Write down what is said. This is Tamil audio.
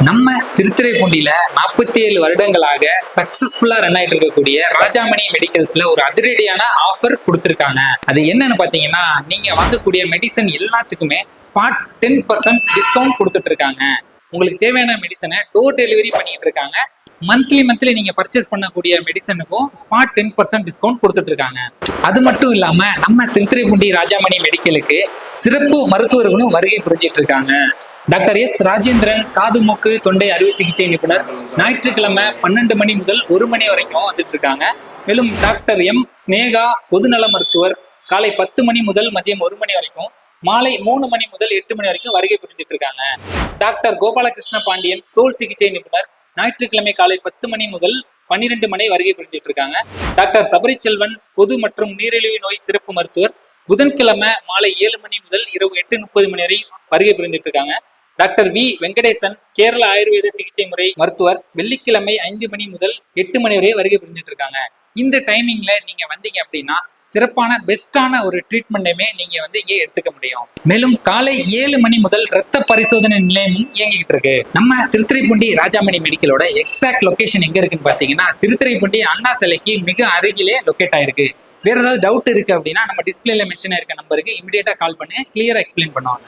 நம்ம திருத்துறைப்பூண்டியில 47 வருடங்களாக சக்சஸ்ஃபுல்லா ரன் ஆயிட்டு இருக்கக்கூடிய ராஜாமணி மெடிக்கல்ஸ்ல ஒரு அதிரடியான ஆஃபர் கொடுத்துருக்காங்க. அது என்னன்னு பாத்தீங்கன்னா, நீங்க வாங்கக்கூடிய மெடிசன் எல்லாத்துக்குமே ஸ்பாட் 10% டிஸ்கவுண்ட் கொடுத்துட்டு இருக்காங்க. உங்களுக்கு தேவையான மெடிசனை டோர் டெலிவரி பண்ணிட்டு இருக்காங்க. மந்த்லி நீங்க பர்ச்சேஸ் பண்ணக்கூடிய மெடிசனுக்கும் ஸ்பாட் 10% டிஸ்கவுண்ட் கொடுத்துட்டு இருக்காங்க. அது மட்டும் இல்லாம நம்ம திருத்துறைப்பூண்டி ராஜாமணி மெடிக்கலுக்கு சிறப்பு மருத்துவர்களும் வருகை புரிஞ்சிட்டு இருக்காங்க. டாக்டர் எஸ் ராஜேந்திரன் காது மூக்கு தொண்டை அறுவை சிகிச்சை நிபுணர் ஞாயிற்றுக்கிழமை 12 மணி முதல் 1 மணி வரைக்கும் வந்துட்டு இருக்காங்க. மேலும் டாக்டர் எம் ஸ்னேகா பொதுநல மருத்துவர் காலை 10 மணி முதல் மதியம் 1 மணி வரைக்கும், மாலை 3 மணி முதல் 8 மணி வரைக்கும் வருகை புரிஞ்சிட்டு இருக்காங்க. டாக்டர் கோபாலகிருஷ்ண பாண்டியன் தோல் சிகிச்சை நிபுணர் ஞாயிற்றுக்கிழமை காலை 10 மணி முதல் 12 மணி வருகை புரிஞ்சிட்டு இருக்காங்க. டாக்டர் சபரி செல்வன் பொது மற்றும் நீரிழிவு நோய் சிறப்பு மருத்துவர் புதன்கிழமை மாலை 7 மணி முதல் இரவு 8:30 மணி வரை வருகை புரிஞ்சிட்டு இருக்காங்க. டாக்டர் வி வெங்கடேசன் கேரள ஆயுர்வேத சிகிச்சை முறை மருத்துவர் வெள்ளிக்கிழமை 5 மணி முதல் 8 மணி வரை வருகை புரிஞ்சிட்டு இருக்காங்க. இந்த டைமிங்ல நீங்க வந்தீங்க அப்படின்னா சிறப்பான பெஸ்டான ஒரு ட்ரீட்மெண்ட்டுமே நீங்க இங்கே எடுத்துக்க முடியும். மேலும் காலை 7 மணி முதல் ரத்த பரிசோதனை நிலையமும் இயங்கிட்டு இருக்கு. நம்ம திருத்துறைப்பூண்டி ராஜாமணி மெடிக்கலோட எக்ஸாக்ட் லொகேஷன் எங்க இருக்குன்னு பாத்தீங்கன்னா, திருத்துறைப்பூண்டி அண்ணா சிலைக்கு மிக அருகிலே லொகேட் ஆயிருக்கு. வேற ஏதாவது டவுட் இருக்கு அப்படின்னா நம்ம டிஸ்பிளேல மென்ஷன் ஆயிருக்க நம்பருக்கு இமிடியேட்டா கால் பண்ணி கிளியரா எக்ஸ்பிளைன் பண்ணுவாங்க.